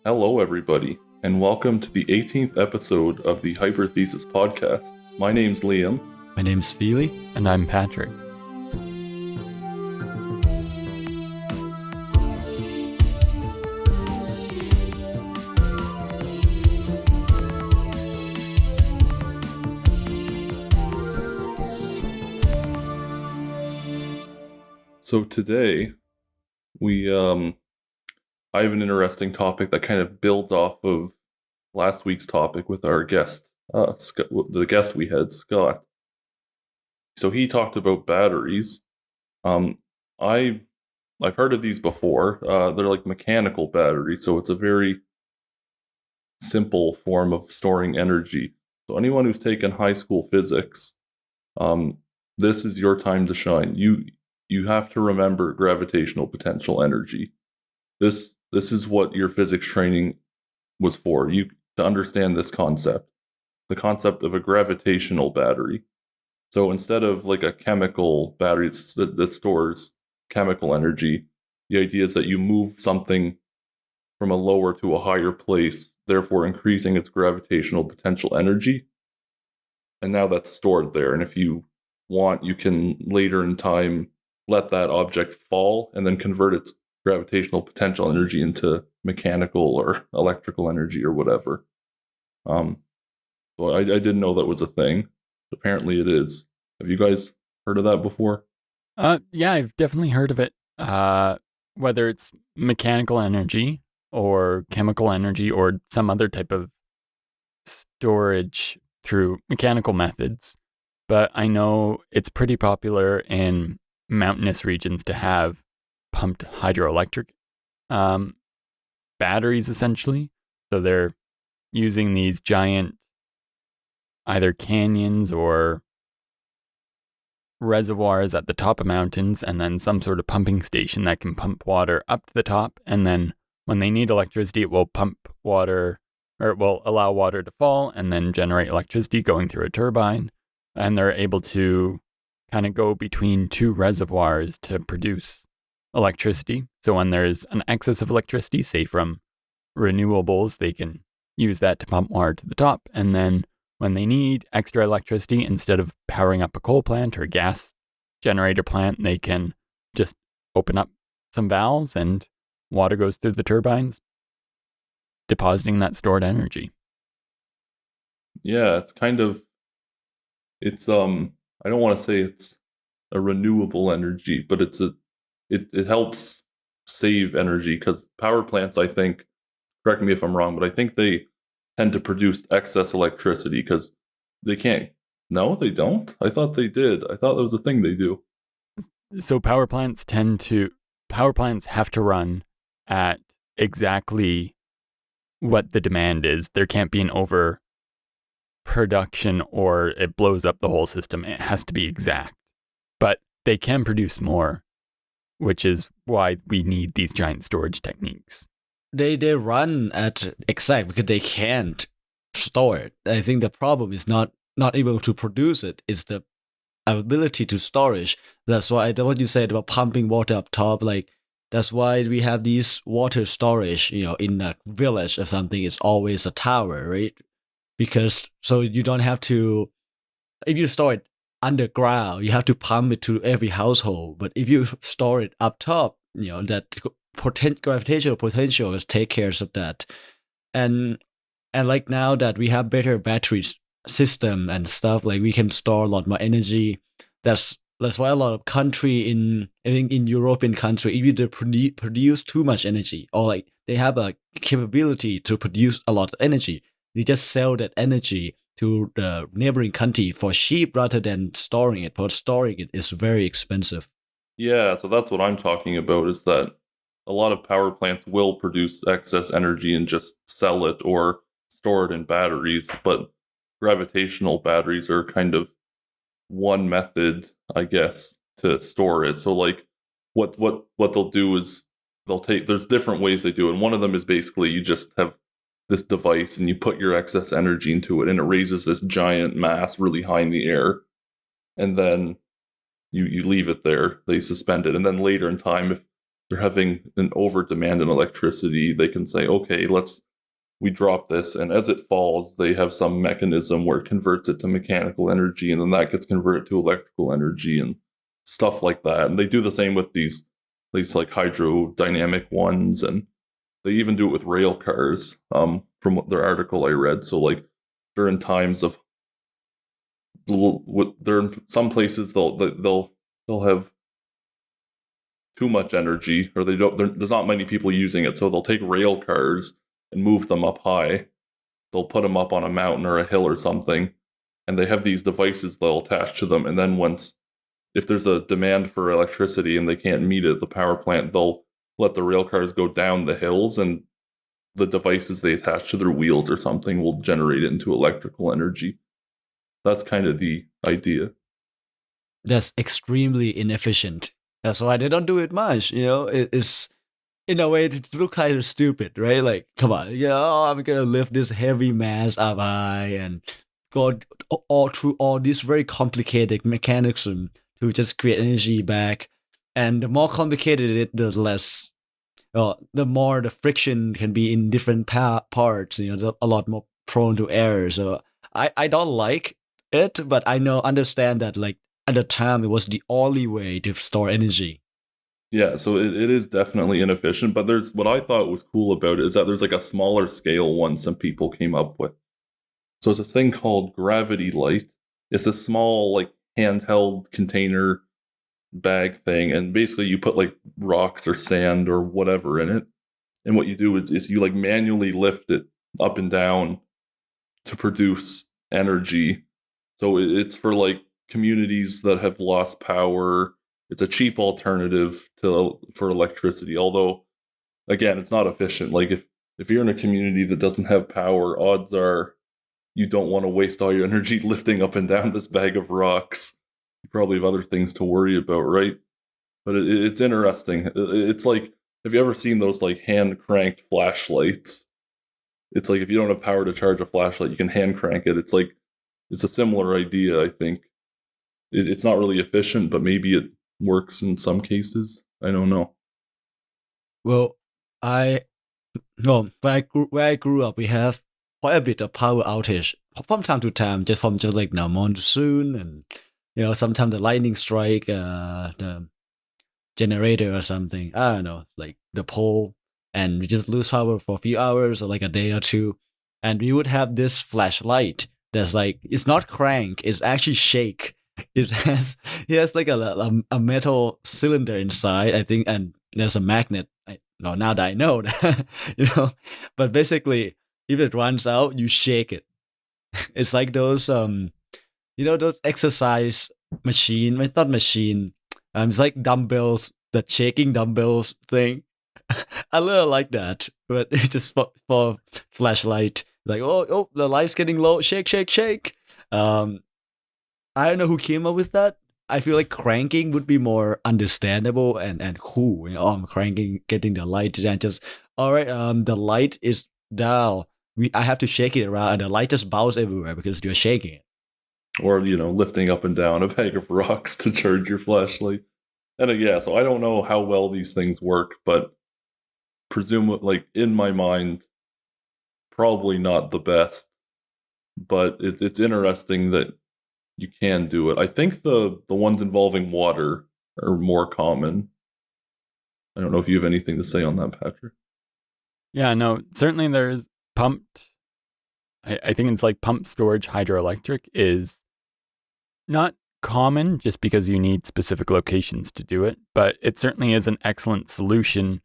Hello, everybody, and welcome to the 18th episode of the Hyperthesis podcast. My name's Liam. My name's Feely. And I'm Patrick. So today, I have an interesting topic that kind of builds off of last week's topic with our guest, the guest we had, Scott. So he talked about batteries. I've heard of these before. They're like mechanical batteries, so it's a very simple form of storing energy. So anyone who's taken high school physics, this is your time to shine. You have to remember gravitational potential energy. This is what your physics training was for. You to understand this concept, the concept of a gravitational battery. So instead of like a chemical battery that stores chemical energy, the idea is that you move something from a lower to a higher place, therefore increasing its gravitational potential energy. And now that's stored there. And if you want, you can later in time let that object fall and then convert its gravitational potential energy into mechanical or electrical energy or whatever. So I didn't know that was a thing. Apparently it is. Have you guys heard of that before? Yeah, I've definitely heard of it. Whether it's mechanical energy or chemical energy or some other type of storage through mechanical methods. But I know it's pretty popular in mountainous regions to have pumped hydroelectric batteries, essentially. So they're using these giant either canyons or reservoirs at the top of mountains and then some sort of pumping station that can pump water up to the top. And then when they need electricity, it will pump water, or it will allow water to fall and then generate electricity going through a turbine. And they're able to kind of go between two reservoirs to produce electricity. So when there's an excess of electricity, say from renewables, they can use that to pump water to the top. And then when they need extra electricity, instead of powering up a coal plant or a gas generator plant, they can just open up some valves and water goes through the turbines, depositing that stored energy. Yeah, I don't want to say it's a renewable energy, but it helps save energy because power plants, I think, correct me if I'm wrong, but I think they tend to produce excess electricity because they can't. No, they don't. I thought they did. I thought that was a thing they do. So power plants have to run at exactly what the demand is. There can't be an overproduction or it blows up the whole system. It has to be exact. But they can produce more, which is why we need these giant storage techniques. They run at exact because they can't store it. I think the problem is not able to produce it, is the ability to storage. That's why what you said about pumping water up top, like that's why we have these water storage, in a village or something, it's always a tower, right? Because so you don't have to, if you store it underground, you have to pump it to every household. But if you store it up top, that gravitational potential take care of that. And like now that we have better battery system and stuff, like we can store a lot more energy. That's why a lot of country I think in European country, if you produce too much energy, or like they have a capability to produce a lot of energy, they just sell that energy to the neighboring country for cheap rather than storing it. But storing it is very expensive. Yeah, so that's what I'm talking about, is that a lot of power plants will produce excess energy and just sell it or store it in batteries, but gravitational batteries are kind of one method, I guess, to store it. So like what they'll do is there's different ways they do it. And one of them is basically you just have this device and you put your excess energy into it and it raises this giant mass really high in the air. And then you leave it there, they suspend it. And then later in time, if they're having an over demand in electricity, they can say, okay, we drop this, and as it falls, they have some mechanism where it converts it to mechanical energy, and then that gets converted to electrical energy and stuff like that. And they do the same with these like hydrodynamic ones, and they even do it with rail cars. From their article I read, so like during times of there in some places they'll have too much energy, or there's not many people using it, so they'll take rail cars and move them up high. They'll put them up on a mountain or a hill or something, and they have these devices they'll attach to them. And then if there's a demand for electricity and they can't meet it at the power plant, they'll let the rail cars go down the hills, and the devices they attach to their wheels or something will generate it into electrical energy. That's kind of the idea. That's extremely inefficient. That's why they don't do it much. It's in a way it looks kind of stupid, right? Like, come on, I'm gonna lift this heavy mass up high and go all through all this very complicated mechanism to just create energy back. And the more complicated it, the less, the more the friction can be in different parts. A lot more prone to error. So I don't like it, but I understand that like at the time it was the only way to store energy. Yeah, so it is definitely inefficient, but there's what I thought was cool about it is that there's like a smaller scale one some people came up with. So it's a thing called gravity light. It's a small like handheld container bag thing, and basically you put like rocks or sand or whatever in it, and what you do is you like manually lift it up and down to produce energy. So it's for like communities that have lost power. It's a cheap alternative for electricity, although again, it's not efficient. Like if you're in a community that doesn't have power, odds are you don't want to waste all your energy lifting up and down this bag of rocks. You probably have other things to worry about, right? But it's interesting. It's like, have you ever seen those like hand cranked flashlights? It's like if you don't have power to charge a flashlight, you can hand crank it. It's like it's a similar idea, I think. It's not really efficient, but maybe it works in some cases. I don't know. Well, where I grew up, we have quite a bit of power outage from time to time, just like now monsoon, and sometimes the lightning strike, the generator or something. I don't know, like the pole, and we just lose power for a few hours or like a day or two, and we would have this flashlight that's like it's not crank, it's actually shake. It has like a metal cylinder inside, I think, and there's a magnet. Now that I know that, but basically, if it runs out, you shake it. It's like those those exercise machine. It's not machine. It's like dumbbells, the shaking dumbbells thing. I little like that, but it's just for flashlight. Like oh, the light's getting low. Shake, shake, shake. I don't know who came up with that. I feel like cranking would be more understandable and cool. I'm cranking, getting the light, and just all right. The light is down. I have to shake it around, and the light just bounces everywhere because you're shaking it. Or lifting up and down a bag of rocks to charge your flashlight. And yeah, so I don't know how well these things work, but presumably, like in my mind, probably not the best. But it's interesting that you can do it. I think the ones involving water are more common. I don't know if you have anything to say on that, Patrick. Yeah, no, certainly there's pumped. I think it's like pumped storage hydroelectric is not common just because you need specific locations to do it, but it certainly is an excellent solution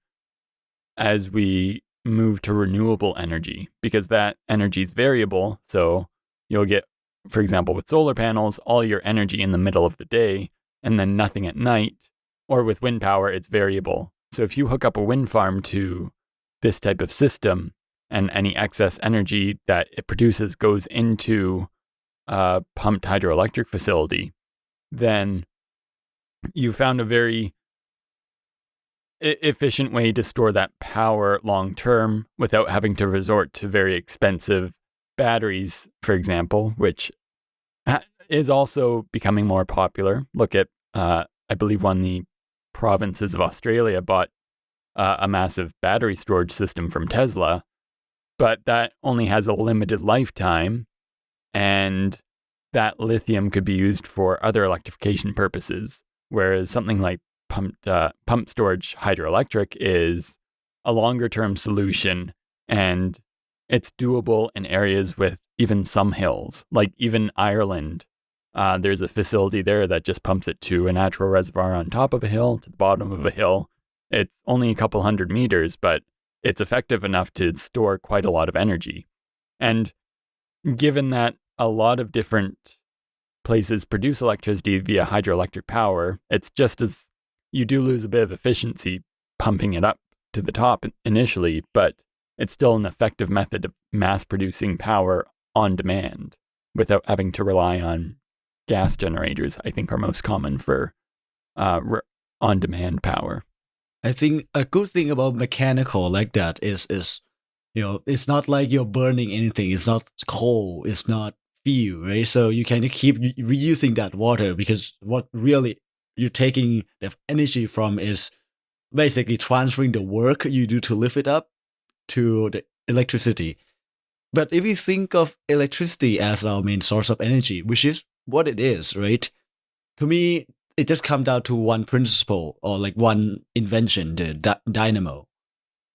as we move to renewable energy because that energy is variable. So you'll get, for example, with solar panels, all your energy in the middle of the day and then nothing at night. Or with wind power, it's variable. So if you hook up a wind farm to this type of system and any excess energy that it produces goes into a pumped hydroelectric facility, then you found a very efficient way to store that power long term without having to resort to very expensive batteries, for example, which is also becoming more popular. Look at, I believe one of the provinces of Australia bought a massive battery storage system from Tesla, but that only has a limited lifetime, and that lithium could be used for other electrification purposes, whereas something like pump storage hydroelectric is a longer-term solution, and it's doable in areas with even some hills, like even Ireland. There's a facility there that just pumps it to a natural reservoir on top of a hill, to the bottom of a hill. It's only a couple hundred meters, but it's effective enough to store quite a lot of energy. And given that a lot of different places produce electricity via hydroelectric power, it's just as you do lose a bit of efficiency pumping it up to the top initially, but it's still an effective method of mass producing power on demand without having to rely on gas generators. I think are most common for on-demand power. I think a good thing about mechanical like that is it's not like you're burning anything. It's not coal. It's not fuel, right? So you can keep reusing that water, because what really you're taking the energy from is basically transferring the work you do to lift it up to the electricity. But if you think of electricity as our main source of energy, which is what it is, right? To me, it just comes down to one principle, or like one invention, the dynamo.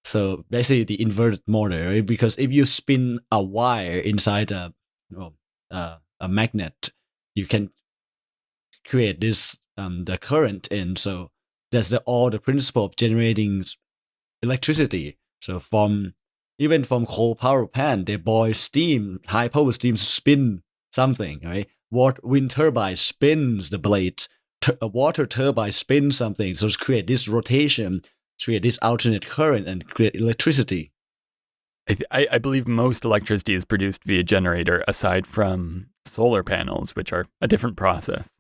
So basically the inverted motor, right? Because if you spin a wire inside a magnet, you can create this the current in. So that's all the principle of generating electricity. So even from coal power plant, they boil steam, high power steam to spin something, right? Wind turbine spins the blade. A water turbine spins something. So to create this rotation, create this alternate current, and create electricity. I believe most electricity is produced via generator, aside from solar panels, which are a different process.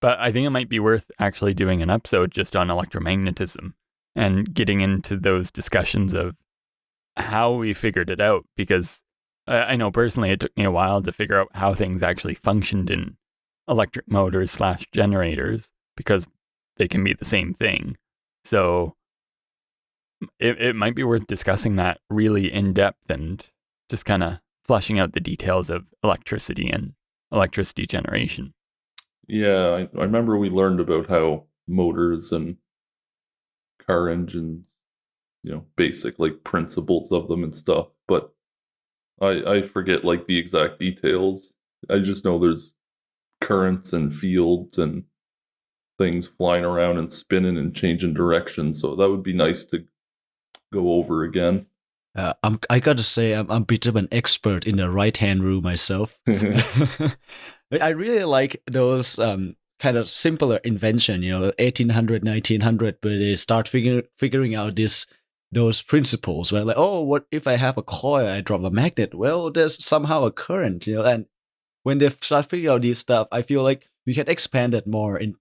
But I think it might be worth actually doing an episode just on electromagnetism and getting into those discussions of how we figured it out, because I know personally it took me a while to figure out how things actually functioned in electric motors / generators, because they can be the same thing. So it might be worth discussing that really in depth and just kind of fleshing out the details of electricity and electricity generation. Yeah, I remember we learned about how motors and car engines, basic like principles of them and stuff, but I forget like the exact details. I just know there's currents and fields and things flying around and spinning and changing direction, so that would be nice to go over again. I gotta say, I'm a bit of an expert in the right-hand rule myself. I really like those kind of simpler invention, 1800, 1900, but they start figuring out those principles where like, oh, what if I have a coil, I drop a magnet? Well, there's somehow a current, and when they start figuring out this stuff, I feel like we can expand it more in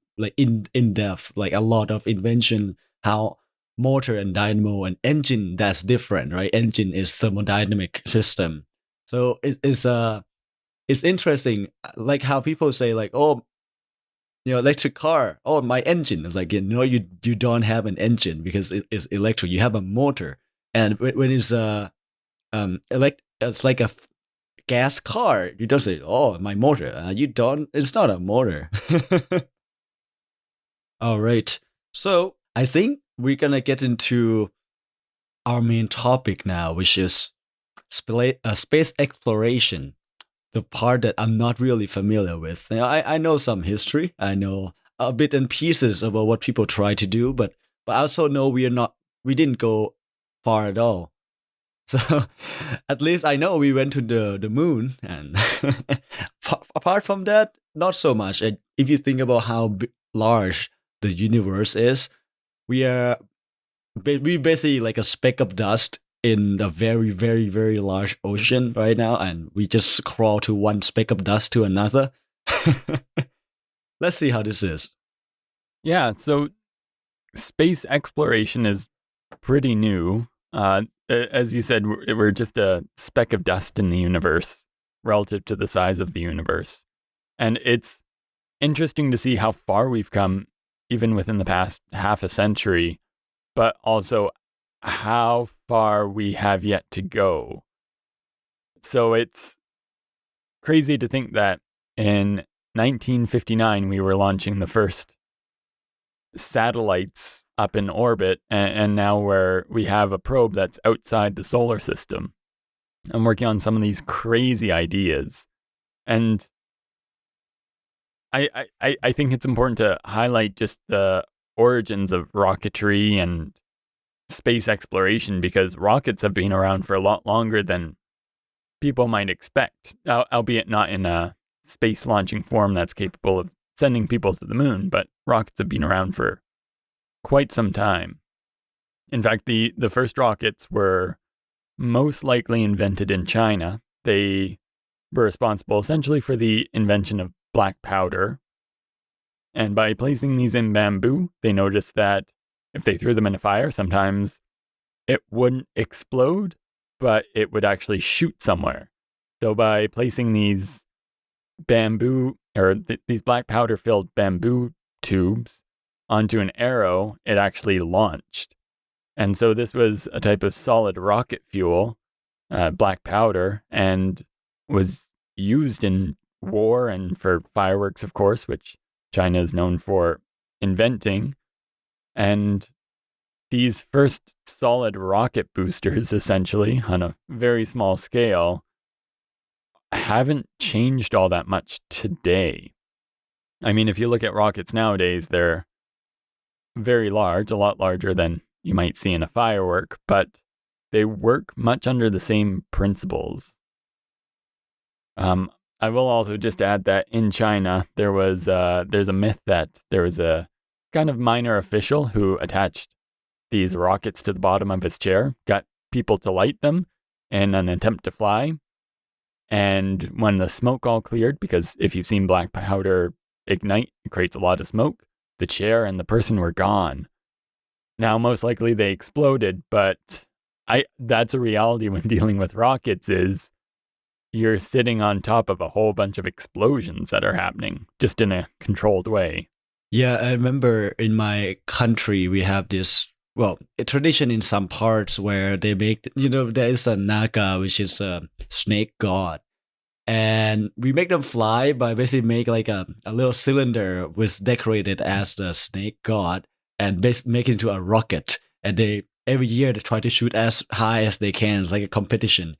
depth, like a lot of invention, how motor and dynamo and engine, that's different, right? Engine is thermodynamic system. So it's interesting, like how people say like, oh, electric car, oh, my engine. It's like, you don't have an engine because it is electric. You have a motor. And when it's it's like a gas car, you don't say, oh, my motor. You don't, it's not a motor. All right. So I think we're gonna get into our main topic now, which is space exploration, the part that I'm not really familiar with. I know some history. I know a bit and pieces about what people try to do, but I also know we didn't go far at all. So at least I know we went to the moon, and apart from that, not so much. And if you think about how large the universe is, we basically like a speck of dust in a very, very, very large ocean right now, and we just crawl to one speck of dust to another. Let's see how this is. Yeah, so space exploration is pretty new. As you said, we're just a speck of dust in the universe relative to the size of the universe. And it's interesting to see how far we've come, even within the past half a century, but also how far we have yet to go. So it's crazy to think that in 1959 we were launching the first satellites up in orbit, and now we have a probe that's outside the solar system. I'm working on some of these crazy ideas, and I think it's important to highlight just the origins of rocketry and space exploration, because rockets have been around for a lot longer than people might expect, albeit not in a space launching form that's capable of sending people to the moon, but rockets have been around for quite some time. In fact, the first rockets were most likely invented in China. They were responsible essentially for the invention of black powder. And by placing these in bamboo, they noticed that if they threw them in a fire, sometimes it wouldn't explode, but it would actually shoot somewhere. So by placing these bamboo, or these black powder filled bamboo tubes onto an arrow, it actually launched. And so this was a type of solid rocket fuel, black powder, and was used in war and for fireworks, of course, which China is known for inventing. And these first solid rocket boosters, essentially, on a very small scale, haven't changed all that much today. I mean, if you look at rockets nowadays, they're very large, a lot larger than you might see in a firework, but they work much under the same principles. I will also just add that in China, there's a myth that there was a kind of minor official who attached these rockets to the bottom of his chair, got people to light them in an attempt to fly. And when the smoke all cleared, because if you've seen black powder ignite, it creates a lot of smoke, the chair and the person were gone. Now, most likely they exploded, but that's a reality when dealing with rockets, is you're sitting on top of a whole bunch of explosions that are happening just in a controlled way. Yeah, I remember in my country we have this, well, a tradition in some parts where they make, there is a naga, which is a snake god. And we make them fly by basically make like a little cylinder with decorated as the snake god and make it into a rocket. And every year they try to shoot as high as they can. It's like a competition.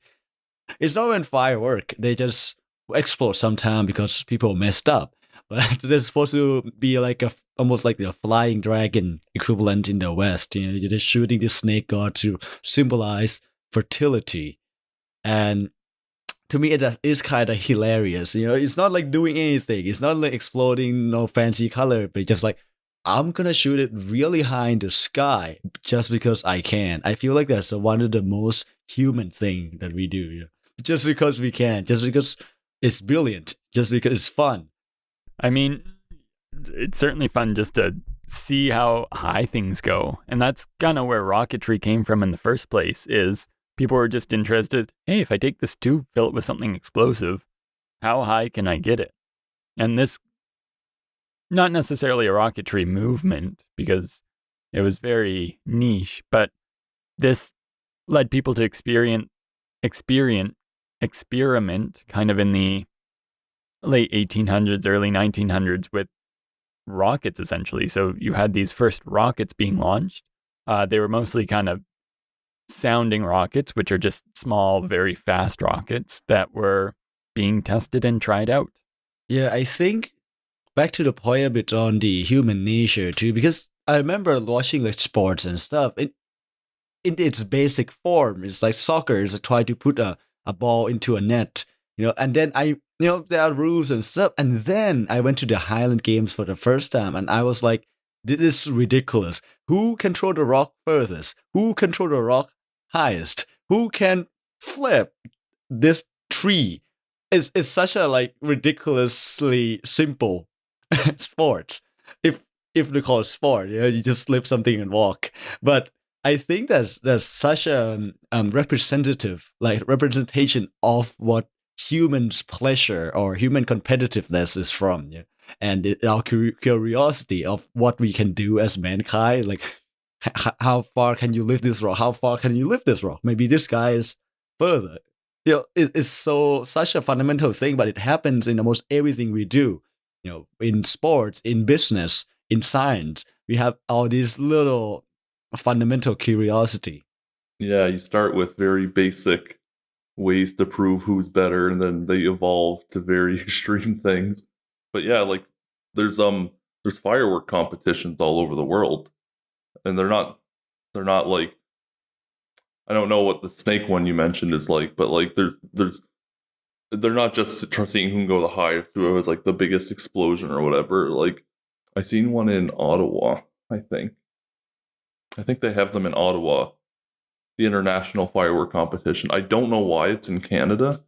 It's not even firework. They just explode sometime because people messed up. But they're supposed to be like almost like the flying dragon equivalent in the West. You're just shooting the snake god to symbolize fertility. And to me, it is kind of hilarious. It's not like doing anything. It's not like exploding, no fancy color, but just like, I'm gonna shoot it really high in the sky just because I can. I feel like that's one of the most human thing that we do. Just because we can, just because it's brilliant, just because it's fun. I mean, it's certainly fun just to see how high things go. And that's kind of where rocketry came from in the first place, is people were just interested, hey, if I take this tube, fill it with something explosive, how high can I get it? And this, not necessarily a rocketry movement, because it was very niche, but this led people to experiment kind of in the late 1800s, early 1900s with rockets, essentially. So you had these first rockets being launched. They were mostly kind of sounding rockets, which are just small, very fast rockets that were being tested and tried out. Yeah, I think back to the point a bit on the human nature too, because I remember watching like sports and stuff. In its basic form, it's like soccer is try to put a ball into a net, and then there are rules and stuff. And then I went to the Highland Games for the first time, and I was like, this is ridiculous. Who can throw the rock furthest? Who can throw the rock highest? Who can flip this tree? It's such a like ridiculously simple sport. If they call it sport, you just flip something and walk. But I think that's such a representation of what humans' pleasure or human competitiveness is from. Yeah? And our curiosity of what we can do as mankind. Like, How far can you lift this rock? How far can you lift this rock? Maybe this guy is further. It's such a fundamental thing, but it happens in almost everything we do. In sports, in business, in science, we have all these little fundamental curiosity. Yeah, you start with very basic ways to prove who's better, and then they evolve to very extreme things. But yeah, like there's firework competitions all over the world, and they're not like, I don't know what the snake one you mentioned is like, but like there's they're not just seeing who can go the highest, who has like the biggest explosion or whatever. Like I seen one in Ottawa, I think. I think they have them in Ottawa, the international firework competition. I don't know why it's in Canada,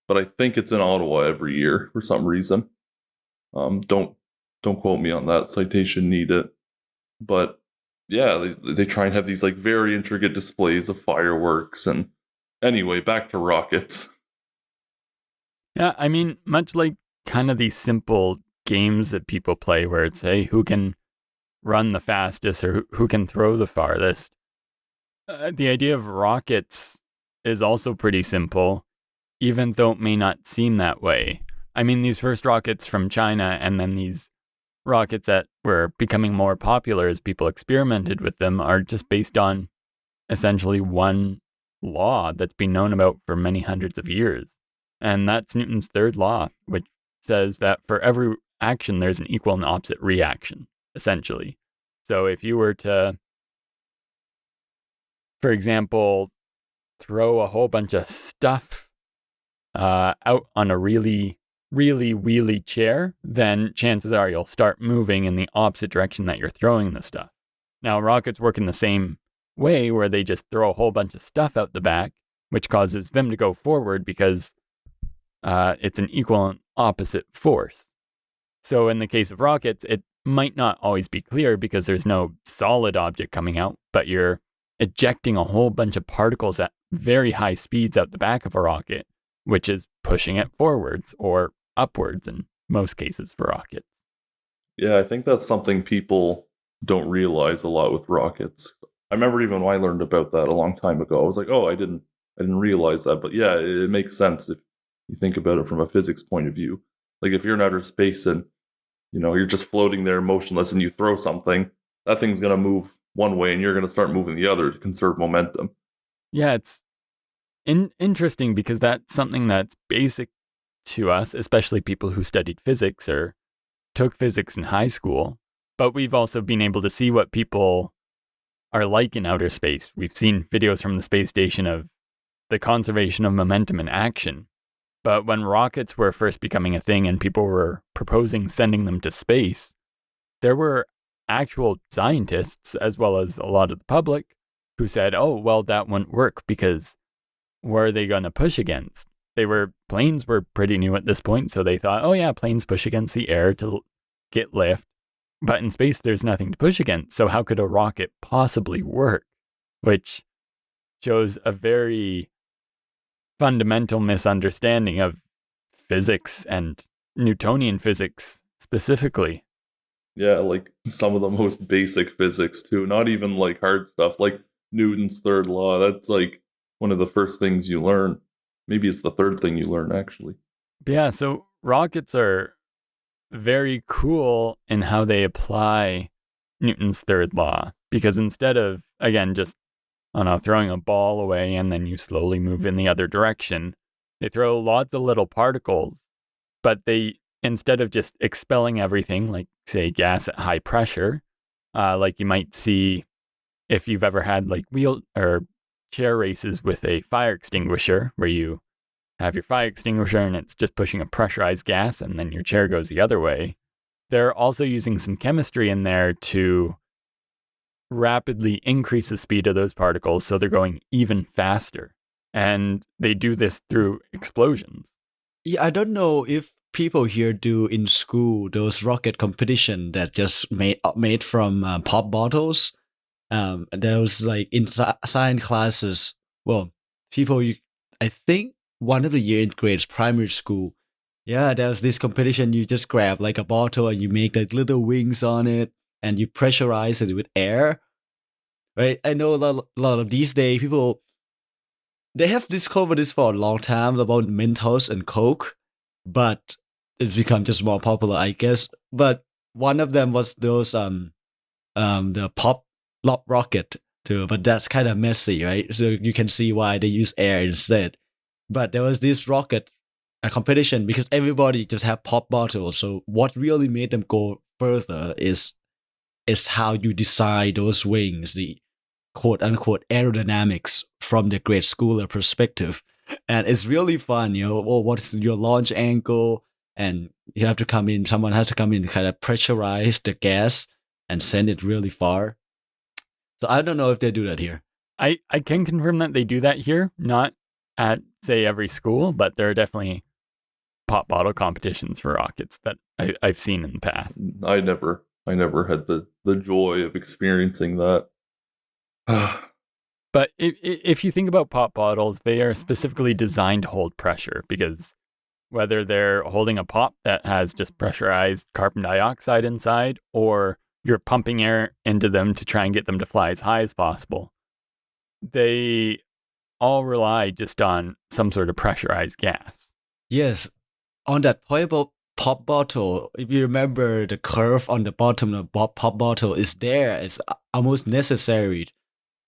but I think it's in Ottawa every year for some reason. Don't quote me on that. Citation needed. But yeah, they try and have these like very intricate displays of fireworks. And anyway, back to rockets. Yeah, I mean, much like kind of these simple games that people play where it's, hey, who can run the fastest or who can throw the farthest. The idea of rockets is also pretty simple, even though it may not seem that way. I mean, these first rockets from China and then these rockets that were becoming more popular as people experimented with them are just based on essentially one law that's been known about for many hundreds of years. And that's Newton's third law, which says that for every action, there's an equal and opposite reaction, essentially. So if you were to, for example, throw a whole bunch of stuff out on a really, really wheelie chair, then chances are you'll start moving in the opposite direction that you're throwing the stuff. Now, rockets work in the same way, where they just throw a whole bunch of stuff out the back, which causes them to go forward because it's an equal and opposite force. So in the case of rockets, it might not always be clear because there's no solid object coming out, but you're ejecting a whole bunch of particles at very high speeds out the back of a rocket, which is pushing it forwards or upwards in most cases for rockets. Yeah, I think that's something people don't realize a lot with rockets. I remember even when I learned about that a long time ago, I was like, oh, I didn't realize that. But yeah, it makes sense if you think about it from a physics point of view. Like if you're in outer space and you're just floating there motionless and you throw something, that thing's going to move one way and you're going to start moving the other to conserve momentum. Yeah, it's interesting because that's something that's basic to us, especially people who studied physics or took physics in high school. But we've also been able to see what people are like in outer space. We've seen videos from the space station of the conservation of momentum in action. But when rockets were first becoming a thing and people were proposing sending them to space, there were actual scientists, as well as a lot of the public, who said, oh, well, that wouldn't work because what are they going to push against? Planes were pretty new at this point, so they thought, oh yeah, planes push against the air to get lift. But in space, there's nothing to push against, so how could a rocket possibly work? Which shows a very fundamental misunderstanding of physics and Newtonian physics specifically. Yeah, like some of the most basic physics too, not even like hard stuff, like Newton's third law. That's like one of the first things you learn. Maybe it's the third thing you learn, actually. But yeah, so rockets are very cool in how they apply Newton's third law, because instead of, again, just throwing a ball away and then you slowly move in the other direction, they throw lots of little particles, but instead of just expelling everything, like say gas at high pressure, like you might see if you've ever had like wheel or chair races with a fire extinguisher, where you have your fire extinguisher and it's just pushing a pressurized gas and then your chair goes the other way. They're also using some chemistry in there to rapidly increase the speed of those particles so they're going even faster. And they do this through explosions. Yeah, I don't know if people here do in school those rocket competition that just made from pop bottles. There was like in science classes. Well, I think one of the year in grades primary school. Yeah, there's this competition. You just grab like a bottle and you make like little wings on it and you pressurize it with air. right? I know a lot of these days people they have discovered this for a long time about Mentos and Coke, but it's become just more popular, I guess. But one of them was those the pop lob rocket too, but that's kind of messy, right? So you can see why they use air instead. But there was this rocket a competition because everybody just have pop bottles. So what really made them go further is how you design those wings, the quote unquote aerodynamics from the grade schooler perspective. And it's really fun, well, what's your launch angle? And you have to come in, someone has to come in and kind of pressurize the gas and send it really far. So I don't know if they do that here. I can confirm that they do that here, not at, say, every school, but there are definitely pop bottle competitions for rockets that I've seen in the past. I never had the joy of experiencing that. But if you think about pop bottles, they are specifically designed to hold pressure, because whether they're holding a pop that has just pressurized carbon dioxide inside, or you're pumping air into them to try and get them to fly as high as possible, they all rely just on some sort of pressurized gas. Yes, on that point about pop bottle, if you remember the curve on the bottom of the pop bottle is there, it's almost necessary,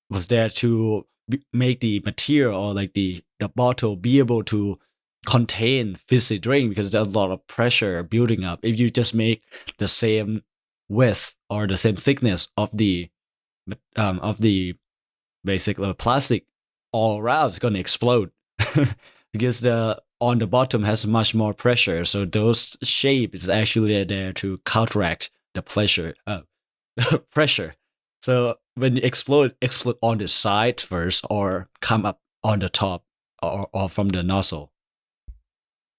was there to make the material or like the bottle be able to contain fizzy drink, because there's a lot of pressure building up. If you just make the same width or the same thickness of the basic plastic all around, it's gonna explode because the on the bottom has much more pressure. So those shape is actually there to counteract the pressure. So when you explode on the side first, or come up on the top, or from the nozzle.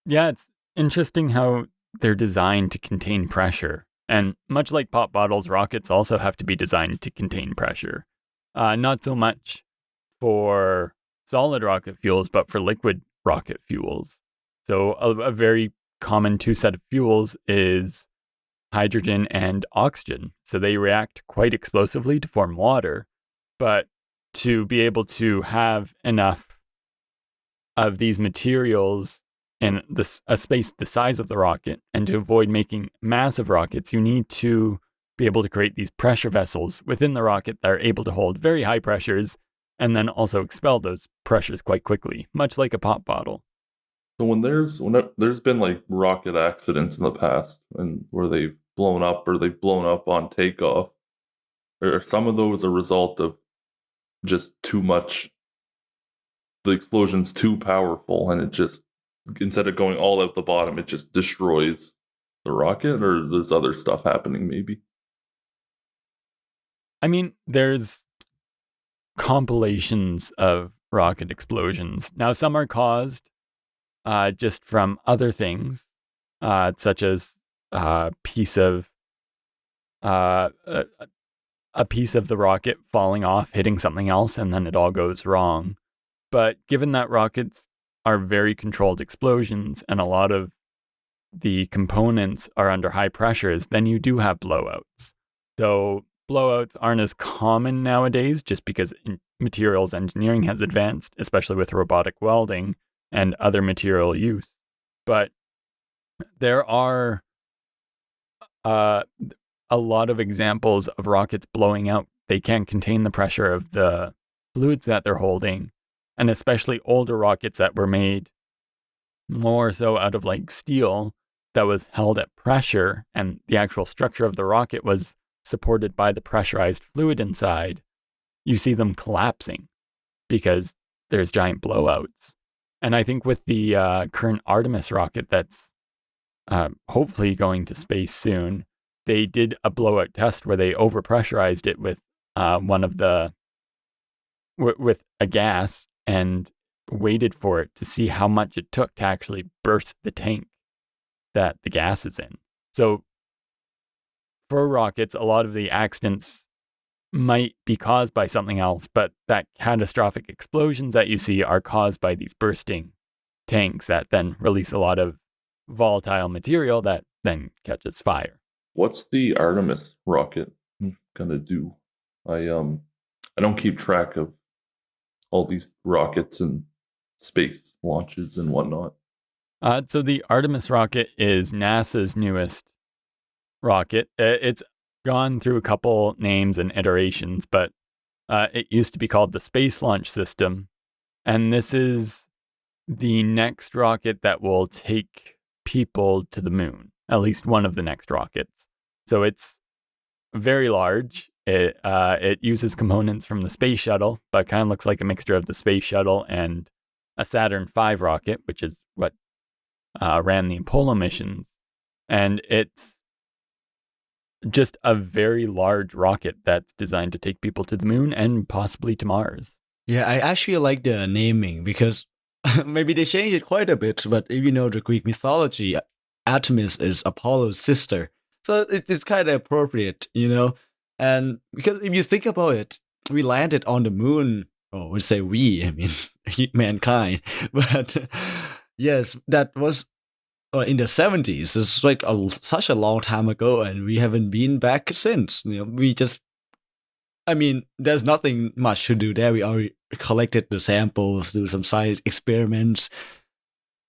Yeah, it's interesting how they're designed to contain pressure. And much like pop bottles, rockets also have to be designed to contain pressure. Not so much for solid rocket fuels, but for liquid rocket fuels. So a very common two set of fuels is hydrogen and oxygen. So they react quite explosively to form water, but to be able to have enough of these materials in a space the size of the rocket, and to avoid making massive rockets, you need to be able to create these pressure vessels within the rocket that are able to hold very high pressures and then also expel those pressures quite quickly, much like a pop bottle. So when there's been like rocket accidents in the past, and where they've blown up or they've blown up on takeoff, are some of those a result of just too much? The explosion's too powerful, and it just, instead of going all out the bottom, it just destroys the rocket, or there's other stuff happening maybe? I mean, there's compilations of rocket explosions. Now, some are caused just from other things, such as a piece of the rocket falling off, hitting something else, and then it all goes wrong. But given that rockets are very controlled explosions and a lot of the components are under high pressures, then you do have blowouts. So blowouts aren't as common nowadays, just because materials engineering has advanced, especially with robotic welding and other material use. But there are a lot of examples of rockets blowing out. They can't contain the pressure of the fluids that they're holding, and especially older rockets that were made more so out of like steel that was held at pressure, and the actual structure of the rocket was supported by the pressurized fluid inside. You see them collapsing because there's giant blowouts. And I think with the current Artemis rocket that's hopefully going to space soon, they did a blowout test where they overpressurized it with with a gas, and waited for it to see how much it took to actually burst the tank that the gas is in. So for rockets, a lot of the accidents might be caused by something else, but that catastrophic explosions that you see are caused by these bursting tanks that then release a lot of volatile material that then catches fire. What's the Artemis rocket gonna do? I don't keep track of all these rockets and space launches and whatnot. So the Artemis rocket is NASA's newest rocket. It's gone through a couple names and iterations, but it used to be called the Space Launch System. And this is the next rocket that will take people to the moon, at least one of the next rockets. So it's very large. It uses components from the space shuttle, but kind of looks like a mixture of the space shuttle and a Saturn V rocket, which is what ran the Apollo missions. And it's just a very large rocket that's designed to take people to the moon and possibly to Mars. Yeah, I actually like the naming because maybe they changed it quite a bit, but if you know the Greek mythology, Artemis is Apollo's sister. So it's kind of appropriate, you know? And because if you think about it, we landed on the moon. Oh, we say we, I mean, mankind. But yes, that was in the 70s. It's like such a long time ago, and we haven't been back since. You know, we just, I mean, there's nothing much to do there. We already collected the samples, do some science experiments,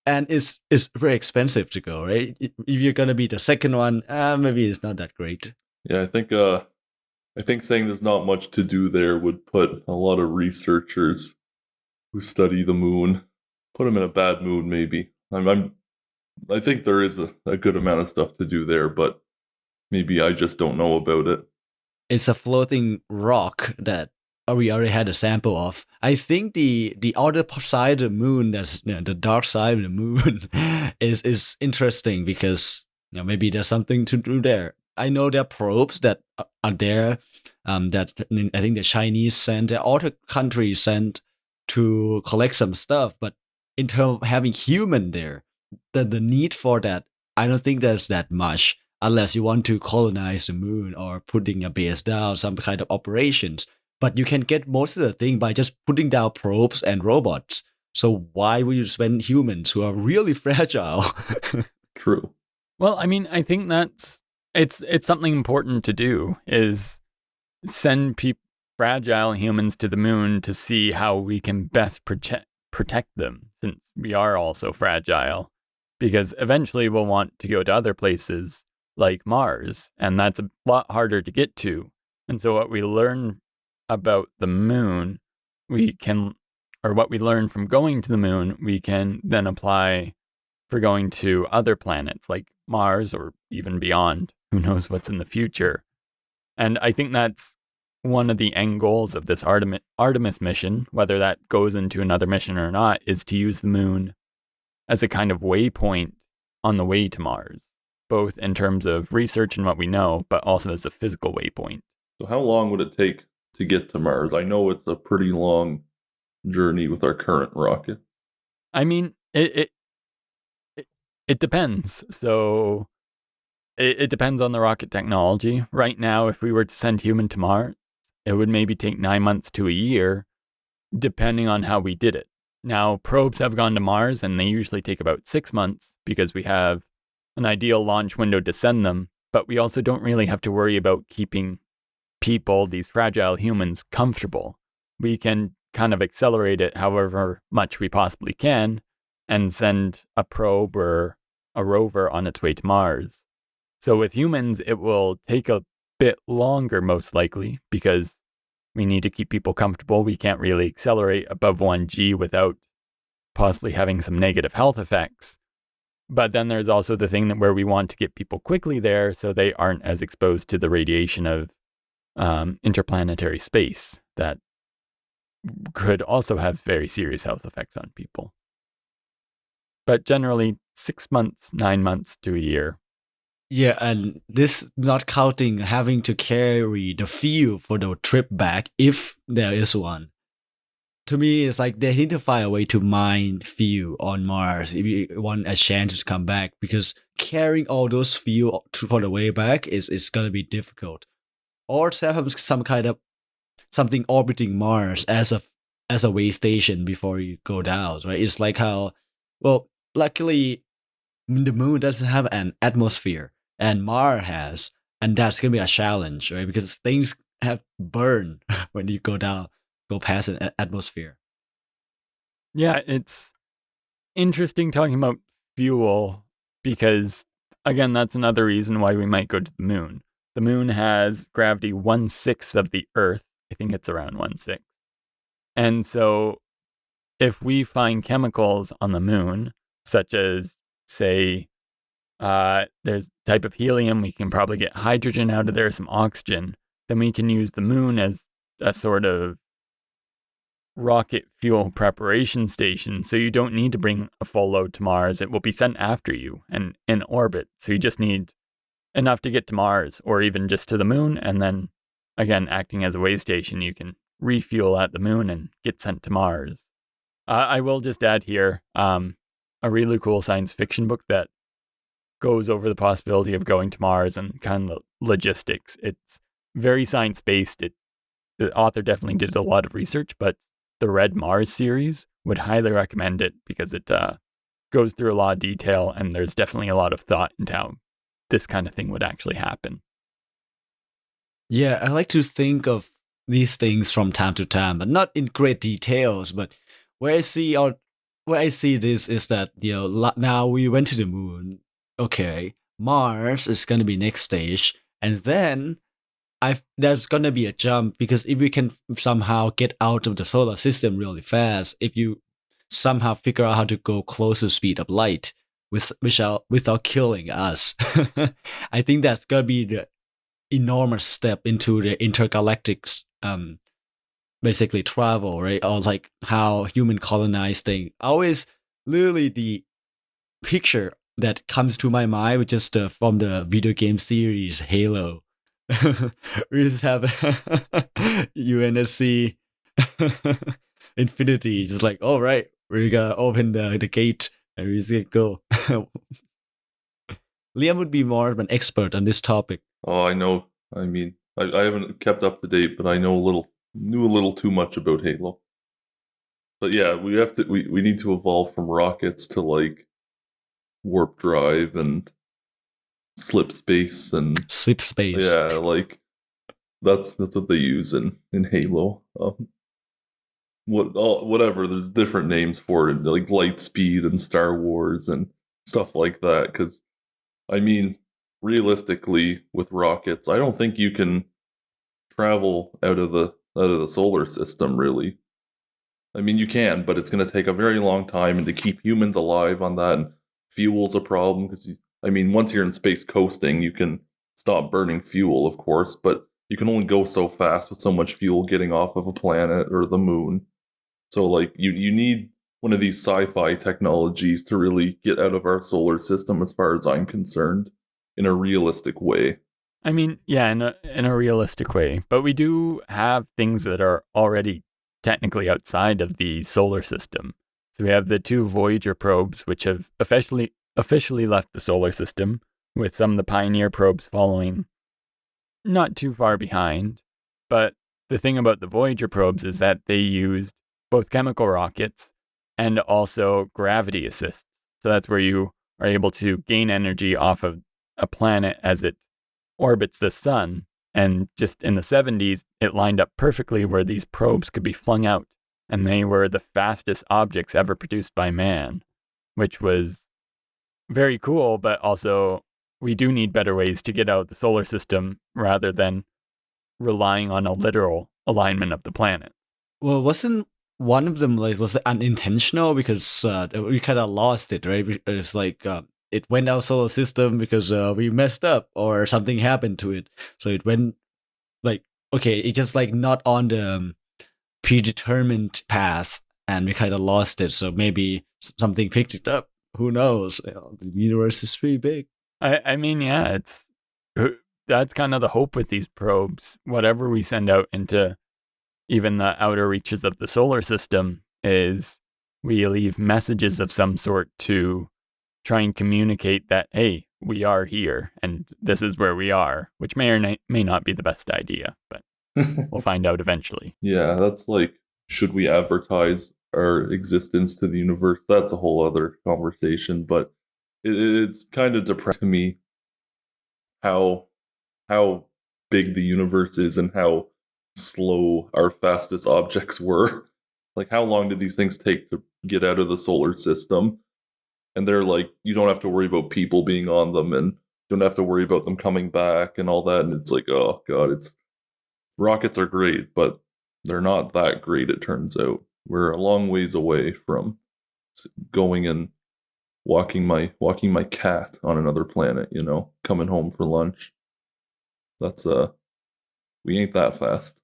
and it's very expensive to go, right? If you're gonna be the second one, maybe it's not that great. Yeah, I think saying there's not much to do there would put a lot of researchers who study the moon, put them in a bad mood. Maybe I think there is a good amount of stuff to do there, but maybe I just don't know about it. It's a floating rock that we already had a sample of. I think the other side of the moon, that's the dark side of the moon, is interesting because maybe there's something to do there. I know there are probes that are there. That I think the Chinese sent, the other countries sent to collect some stuff. But in terms of having human there, the need for that, I don't think there's that much. Unless you want to colonize the moon or putting a base down, some kind of operations. But you can get most of the thing by just putting down probes and robots. So why would you spend humans who are really fragile? True. Well, I mean, I think it's something important to do is send fragile humans to the moon to see how we can best protect them, since we are also fragile. Because eventually we'll want to go to other places like Mars, and that's a lot harder to get to. And so what we learn about the moon, what we learn from going to the moon, we can then apply for going to other planets like Mars or even beyond. Who knows what's in the future? And I think that's one of the end goals of this Artemis mission, whether that goes into another mission or not, is to use the moon as a kind of waypoint on the way to Mars, both in terms of research and what we know, but also as a physical waypoint. So how long would it take to get to Mars? I know it's a pretty long journey with our current rocket. I mean, it depends. So it depends on the rocket technology. Right now, if we were to send human to Mars, it would maybe take 9 months to a year, depending on how we did it. Now, probes have gone to Mars, and they usually take about 6 months because we have an ideal launch window to send them, but we also don't really have to worry about keeping people, these fragile humans, comfortable. We can kind of accelerate it however much we possibly can and send a probe or a rover on its way to Mars. So with humans, it will take a bit longer, most likely, because we need to keep people comfortable. We can't really accelerate above 1G without possibly having some negative health effects. But then there's also the thing where we want to get people quickly there so they aren't as exposed to the radiation of interplanetary space that could also have very serious health effects on people. But generally, 6 months, 9 months to a year. Yeah, and this not counting having to carry the fuel for the trip back, if there is one. To me, it's like they need to find a way to mine fuel on Mars if you want a chance to come back, because carrying all those fuel for the way back is going to be difficult. Or to have some kind of something orbiting Mars as a way station before you go down, right? It's like how, well, luckily the moon doesn't have an atmosphere and Mars has, and that's gonna be a challenge, right? Because things burn when you go past an atmosphere. Yeah, it's interesting talking about fuel because, again, that's another reason why we might go to the moon. The moon has gravity 1/6 of the Earth. I think it's around 1/6. And so if we find chemicals on the moon, such as, say, there's a type of helium, we can probably get hydrogen out of there, some oxygen, then we can use the moon as a sort of rocket fuel preparation station. So you don't need to bring a full load to Mars. It will be sent after you and in orbit. So you just need enough to get to Mars or even just to the moon. And then, again, acting as a way station, you can refuel at the moon and get sent to Mars. I will just add here a really cool science fiction book that goes over the possibility of going to Mars and kind of logistics. It's very science-based. The author definitely did a lot of research, but the Red Mars series would highly recommend it because it goes through a lot of detail and there's definitely a lot of thought into how this kind of thing would actually happen. Yeah, I like to think of these things from time to time, but not in great details. But where I see this is that now we went to the moon. Okay, Mars is gonna be next stage, and then there's gonna be a jump because if we can somehow get out of the solar system really fast, if you somehow figure out how to go close to the speed of light without killing us, I think that's gonna be the enormous step into the intergalactic basically travel, right? Or like how human colonized thing. Always literally the picture that comes to my mind was just from the video game series Halo. We just have UNSC Infinity, just like, all right, we're gonna open the gate and we just go. Liam would be more of an expert on this topic. Oh, I know. I mean, I haven't kept up to date, but I knew a little too much about Halo. But yeah, we need to evolve from rockets to like warp drive and slip space. Yeah, like that's what they use in Halo. Whatever. There's different names for it, like light speed and Star Wars and stuff like that. Because I mean, realistically, with rockets, I don't think you can travel out of the solar system. Really, I mean, you can, but it's going to take a very long time, and to keep humans alive on that, and fuel's a problem because I mean, once you're in space coasting, you can stop burning fuel, of course, but you can only go so fast with so much fuel getting off of a planet or the moon. So like you need one of these sci-fi technologies to really get out of our solar system, as far as I'm concerned, in a realistic way. I mean, yeah, in a realistic way, but we do have things that are already technically outside of the solar system. So we have the 2 Voyager probes, which have officially left the solar system, with some of the Pioneer probes following not too far behind. But the thing about the Voyager probes is that they used both chemical rockets and also gravity assists. So that's where you are able to gain energy off of a planet as it orbits the sun. And just in the 70s, it lined up perfectly where these probes could be flung out. And they were the fastest objects ever produced by man, which was very cool. But also, we do need better ways to get out of the solar system rather than relying on a literal alignment of the planet. Well, wasn't one of them was it unintentional because we kind of lost it, right? It's like it went out solar system because we messed up or something happened to it, so it went like okay, it just like not on the predetermined path, and we kind of lost it. So maybe something picked it up. Who knows? The universe is pretty big. I mean, yeah, that's kind of the hope with these probes. Whatever we send out into even the outer reaches of the solar system is we leave messages of some sort to try and communicate that, hey, we are here and this is where we are, which may or may not be the best idea, but we'll find out eventually. Yeah, that's like, should we advertise our existence to the universe? That's a whole other conversation, but it's kind of depressing to me how big the universe is and how slow our fastest objects were. Like, how long did these things take to get out of the solar system? And they're like, you don't have to worry about people being on them, and you don't have to worry about them coming back and all that. And it's like, oh god, it's rockets are great, but they're not that great. It turns out we're a long ways away from going and walking my cat on another planet. Coming home for lunch. That's we ain't that fast.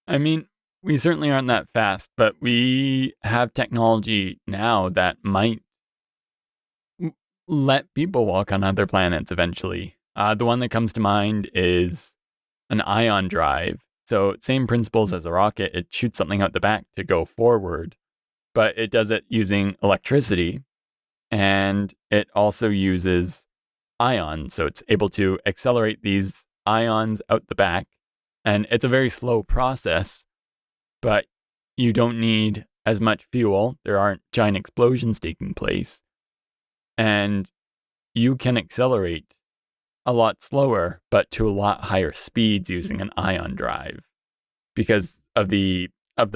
I mean, we certainly aren't that fast, but we have technology now that might let people walk on other planets eventually. The one that comes to mind is an ion drive. So same principles as a rocket. It shoots something out the back to go forward, but it does it using electricity, and it also uses ions. So it's able to accelerate these ions out the back, and it's a very slow process, but you don't need as much fuel. There aren't giant explosions taking place, and you can accelerate a lot slower, but to a lot higher speeds using an ion drive because of the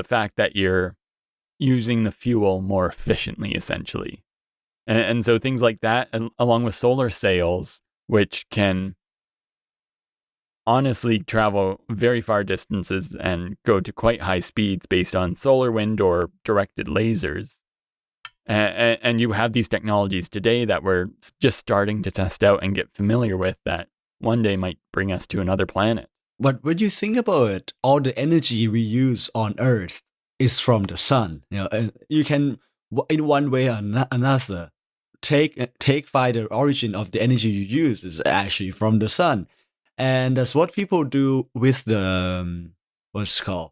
fact that you're using the fuel more efficiently, essentially. And so things like that, along with solar sails, which can honestly travel very far distances and go to quite high speeds based on solar wind or directed lasers. And you have these technologies today that we're just starting to test out and get familiar with that one day might bring us to another planet. But when you think about it, all the energy we use on Earth is from the sun. And you can, in one way or another, find the origin of the energy you use is actually from the sun, and that's what people do with the what's called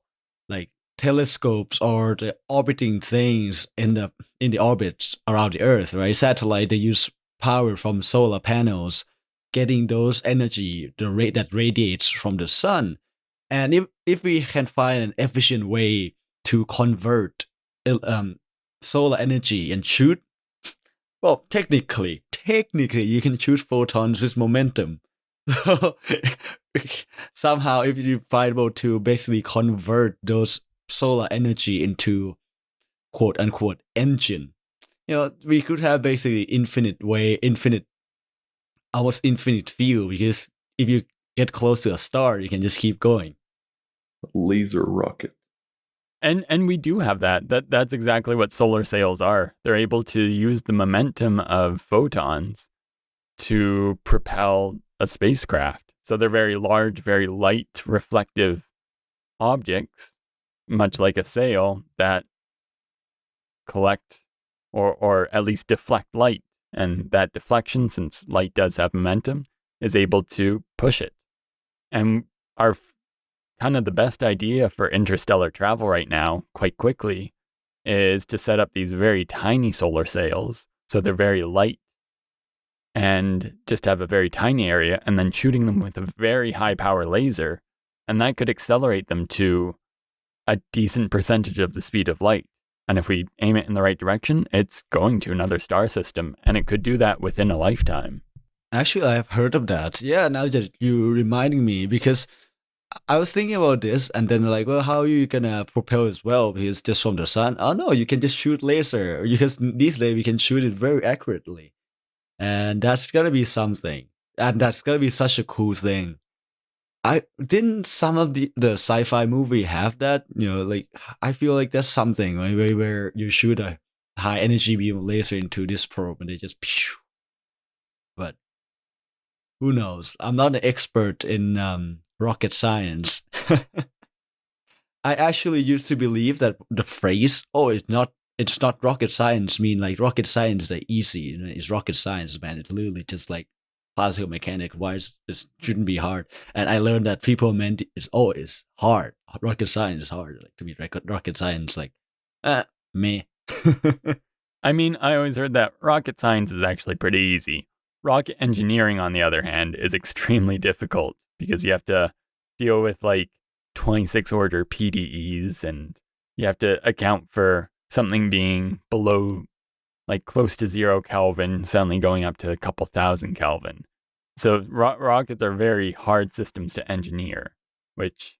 like telescopes or the orbiting things in the orbits around the Earth, right? Satellite, they use power from solar panels, getting those energy, the rate that radiates from the sun. And if we can find an efficient way to convert solar energy and shoot, well, technically, you can shoot photons with momentum. So somehow, if you find able to basically convert those solar energy into quote unquote engine, we could have basically almost infinite fuel, because if you get close to a star, you can just keep going. Laser rocket. And we do have that. That's exactly what solar sails are. They're able to use the momentum of photons to propel a spacecraft. So they're very large, very light, reflective objects, much like a sail, that collect or at least deflect light. And that deflection, since light does have momentum, is able to push it. And our kind of the best idea for interstellar travel right now, quite quickly, is to set up these very tiny solar sails. So they're very light and just have a very tiny area, and then shooting them with a very high power laser. And that could accelerate them to a decent percentage of the speed of light. And if we aim it in the right direction, it's going to another star system, and it could do that within a lifetime. Actually, I've heard of that. Yeah, now that you're reminding me, because I was thinking about this, and then like, well, how are you gonna propel as well? Because just from the sun? Oh no, you can just shoot laser. Because these days we can shoot it very accurately, and that's gonna be something, and that's gonna be such a cool thing. I didn't some of the sci-fi movie have that? Like, I feel like that's something where you shoot a high energy beam laser into this probe and they just pew. But who knows? I'm not an expert in rocket science. I actually used to believe that the phrase "oh, it's not rocket science" mean like rocket science is like easy. It's rocket science, man. It's literally just like classical mechanics. Why it shouldn't be hard? And I learned that people meant it's hard. Rocket science is hard. Like, to me, rocket science, like, me. I mean, I always heard that rocket science is actually pretty easy. Rocket engineering, on the other hand, is extremely difficult because you have to deal with like 26 order PDEs, and you have to account for something being below, like, close to 0 Kelvin, suddenly going up to a couple thousand Kelvin. So rockets are very hard systems to engineer, which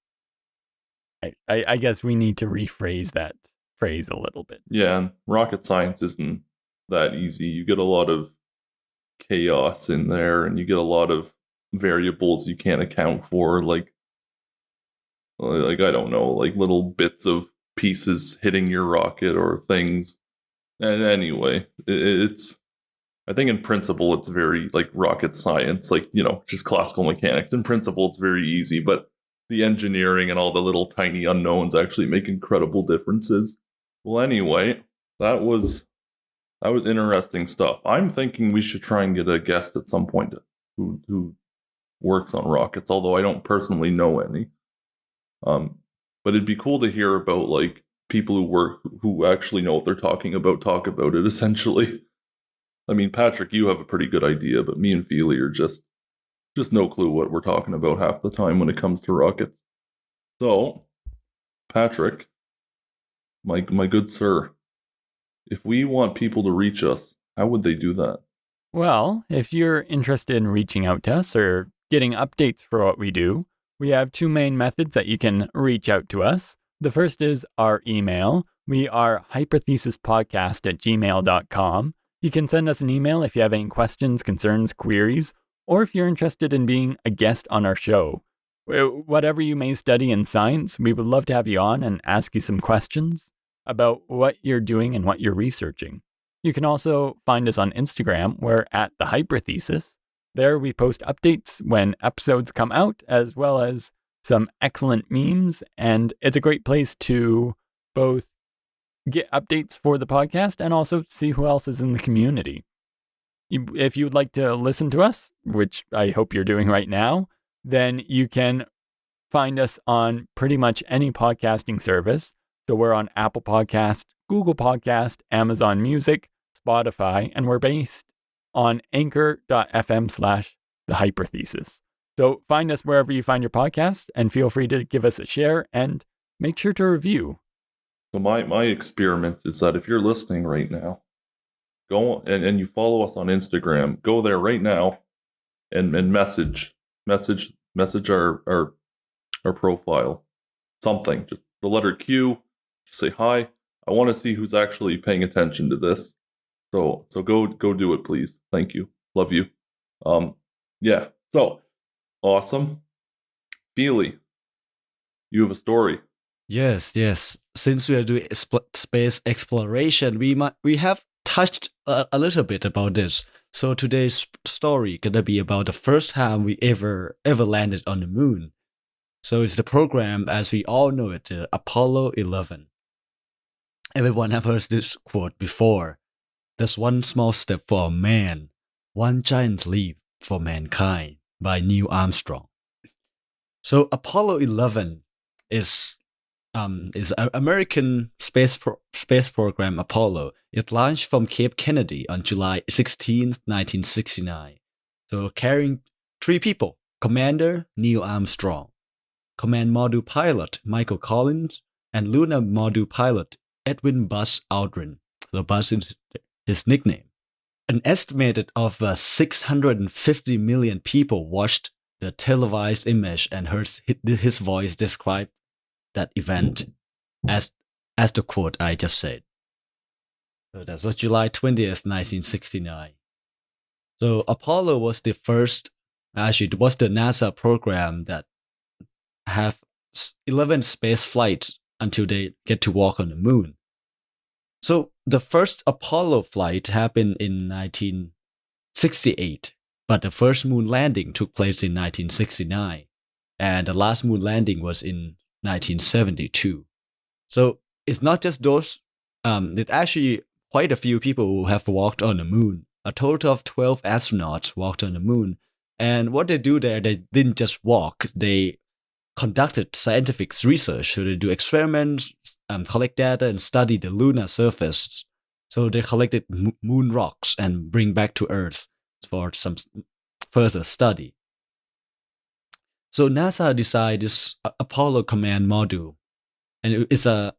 I guess we need to rephrase that phrase a little bit. Yeah, and rocket science isn't that easy. You get a lot of chaos in there, and you get a lot of variables you can't account for, like I don't know, like little bits of pieces hitting your rocket or things. And anyway, it's I think in principle it's very like rocket science, like just classical mechanics. In principle, it's very easy, but the engineering and all the little tiny unknowns actually make incredible differences. Well, anyway, that was interesting stuff. I'm thinking we should try and get a guest at some point who works on rockets, although I don't personally know any. But it'd be cool to hear about like people who actually know what they're talking about talk about it. Essentially, I mean, Patrick, you have a pretty good idea, but me and Feely are just no clue what we're talking about half the time when it comes to rockets. So, Patrick, my good sir, if we want people to reach us, how would they do that? Well, if you're interested in reaching out to us or getting updates for what we do, we have two main methods that you can reach out to us. The first is our email. We are hyperthesispodcast@gmail.com. You can send us an email if you have any questions, concerns, queries, or if you're interested in being a guest on our show. Whatever you may study in science, we would love to have you on and ask you some questions about what you're doing and what you're researching. You can also find us on Instagram. We're at the Hyperthesis. There we post updates when episodes come out, as well as some excellent memes, and it's a great place to both get updates for the podcast and also see who else is in the community. If you would like to listen to us, which I hope you're doing right now, then you can find us on pretty much any podcasting service. So we're on Apple Podcast, Google Podcast, Amazon Music, Spotify, and we're based on anchor.fm/the Hyperthesis. So find us wherever you find your podcast and feel free to give us a share and make sure to review. So my experiment is that if you're listening right now, go and you follow us on Instagram, go there right now and message our profile. Something, just the letter Q, just say hi. I want to see who's actually paying attention to this. So go do it, please. Thank you. Love you. Yeah. So awesome. Feely, you have a story. Yes. Since we are doing space exploration, we have touched a little bit about this. So today's story gonna be about the first time we ever landed on the moon. So it's the program, as we all know it, Apollo 11. Everyone have heard this quote before. There's one small step for a man, one giant leap for mankind, by Neil Armstrong. So Apollo 11 is an American space program Apollo. It launched from Cape Kennedy on July 16, 1969. So carrying 3 people: Commander Neil Armstrong, Command Module Pilot Michael Collins, and Lunar Module Pilot Edwin Buzz Aldrin. So Buzz is his nickname. An estimated of 650 million people watched the televised image and heard his voice describe that event as the quote I just said. So that was July 20th, 1969. So Apollo was the first, actually it was the NASA program that have 11 space flights until they get to walk on the moon. So the first Apollo flight happened in 1968, but the first moon landing took place in 1969, and the last moon landing was in 1972. So it's not just those, it's actually quite a few people who have walked on the moon. A total of 12 astronauts walked on the moon. And what they do there, they didn't just walk, they conducted scientific research. So they do experiments, collect data, and study the lunar surface. So they collected moon rocks and bring back to Earth for some further study. So NASA designed this Apollo Command Module, and it's a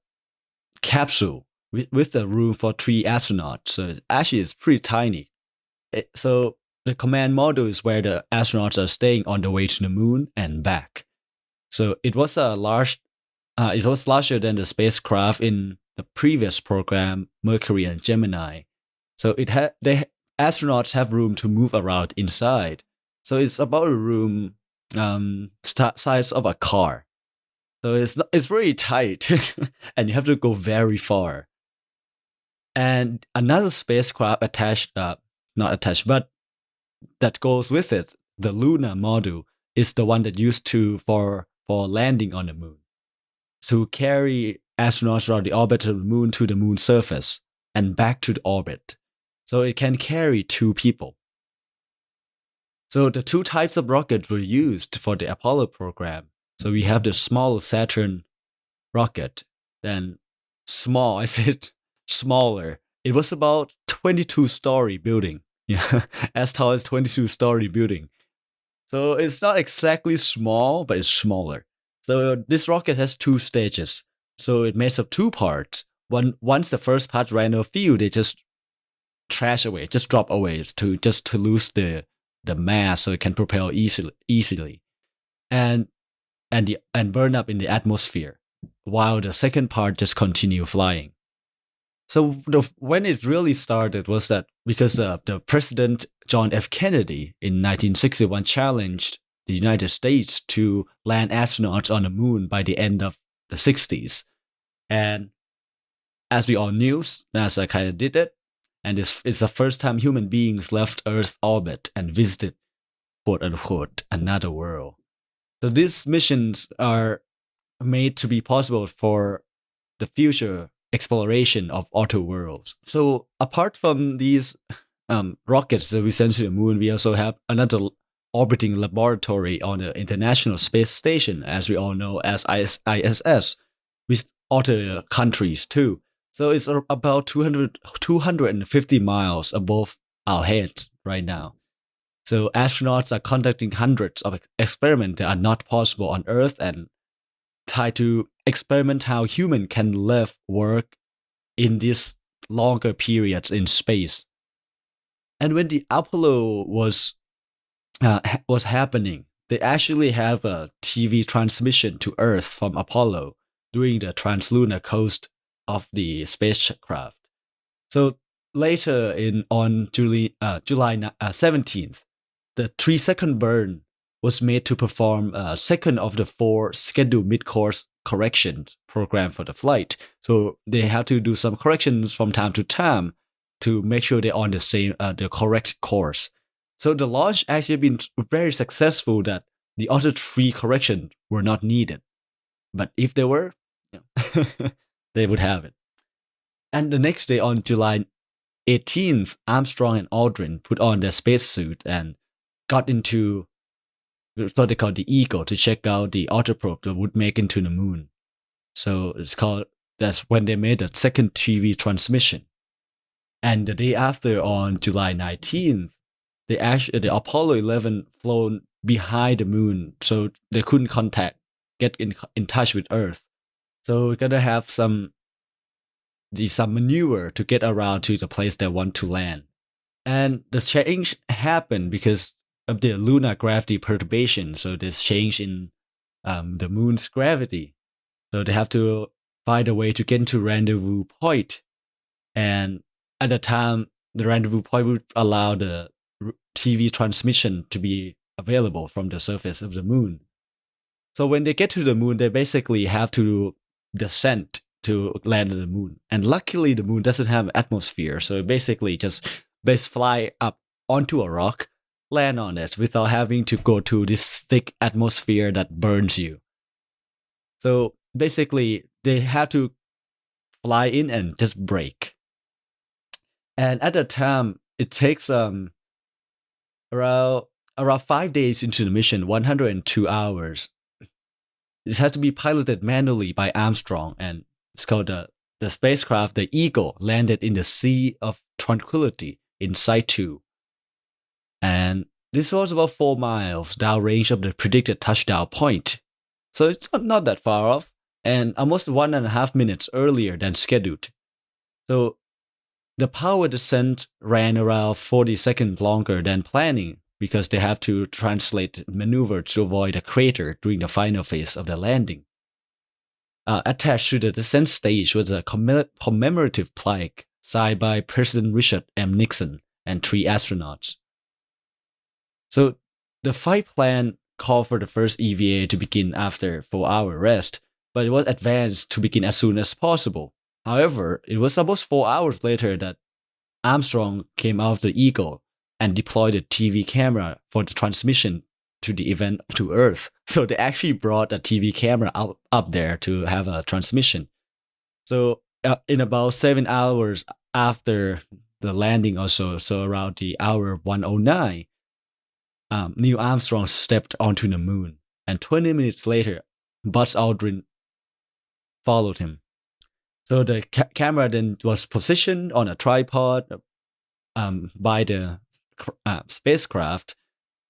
capsule with a room for 3 astronauts. So it's pretty tiny. So the command module is where the astronauts are staying on the way to the moon and back. So it was a large it was larger than the spacecraft in the previous program, Mercury and Gemini. So astronauts have room to move around inside. So it's about a room size of a car. So it's very tight, and you have to go very far. And another spacecraft not attached, but that goes with it, the lunar module, is the one that used for landing on the moon, to carry astronauts around the orbit of the moon to the moon's surface and back to the orbit. So it can carry 2 people. So the 2 types of rockets were used for the Apollo program. So we have the small Saturn rocket, then small, I said smaller. It was about 22-story building. Yeah, as tall as 22-story building. So it's not exactly small, but it's smaller. So this rocket has 2 stages. So it makes up 2 parts. Once the first part ran out of fuel, they just drop away to lose the mass, so it can propel easily, and burn up in the atmosphere, while the second part just continue flying. So when it really started was that because the President John F. Kennedy in 1961 challenged the United States to land astronauts on the moon by the end of the 60s. And as we all knew, NASA kind of did it. And it's the first time human beings left Earth's orbit and visited, quote unquote, another world. So these missions are made to be possible for the future exploration of outer worlds. So apart from these rockets that we send to the moon, we also have another orbiting laboratory on the International Space Station, as we all know as ISS, with other countries too. So it's about 250 miles above our heads right now. So astronauts are conducting hundreds of experiments that are not possible on Earth and try to experiment how human can live, work in these longer periods in space. And when the Apollo was happening, they actually have a TV transmission to Earth from Apollo during the translunar coast of the spacecraft. So later on July 17th, the 3-second burn was made to perform a second of the 4 scheduled mid-course corrections programmed for the flight. So they have to do some corrections from time to time to make sure they're on the correct course. So the launch actually been very successful that the other 3 corrections were not needed. But if they were, they would have it. And the next day on July 18th, Armstrong and Aldrin put on their spacesuit and got into what they call the Eagle to check out the outer probe that would make into the moon. So that's when they made the second TV transmission. And the day after, on July 19th, the Apollo 11 flown behind the moon, so they couldn't get in touch with Earth. So we're gonna have some maneuver to get around to the place they want to land. And the change happened because of the lunar gravity perturbation. So this change in the moon's gravity. So they have to find a way to get into rendezvous point. And at the time, the rendezvous point would allow the TV transmission to be available from the surface of the moon. So when they get to the moon, they basically have to descend to land on the moon. And luckily, the moon doesn't have an atmosphere. So basically just fly up onto a rock, land on it without having to go to this thick atmosphere that burns you. So basically, they have to fly in and just brake. And at the time, it takes around 5 days into the mission, 102 hours. This had to be piloted manually by Armstrong, and it's called the spacecraft, the Eagle, landed in the Sea of Tranquility in Situ. And this was about 4 miles downrange of the predicted touchdown point. So it's not that far off, and almost 1.5 minutes earlier than scheduled. So the power descent ran around 40 seconds longer than planning because they have to translate maneuver to avoid a crater during the final phase of the landing. attached to the descent stage was a commemorative plaque signed by President Richard M. Nixon and 3 astronauts. So the flight plan called for the first EVA to begin after 4-hour rest, but it was advanced to begin as soon as possible. However, it was almost 4 hours later that Armstrong came out of the Eagle and deployed a TV camera for the transmission to the event to Earth. So they actually brought a TV camera up there to have a transmission. So in about 7 hours after the landing or so around the hour 1:09, Neil Armstrong stepped onto the moon, and 20 minutes later, Buzz Aldrin followed him. So the camera then was positioned on a tripod by the spacecraft,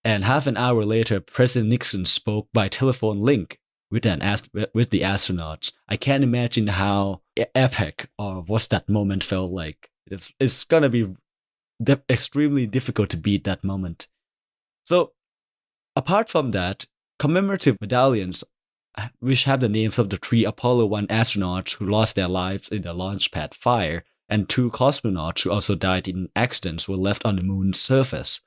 and half an hour later, President Nixon spoke by telephone link with the astronauts. I can't imagine how epic or what that moment felt like. It's gonna be extremely difficult to beat that moment. So, apart from that, commemorative medallions, which have the names of the 3 Apollo 1 astronauts who lost their lives in the launch pad fire, and 2 cosmonauts who also died in accidents, were left on the moon's surface.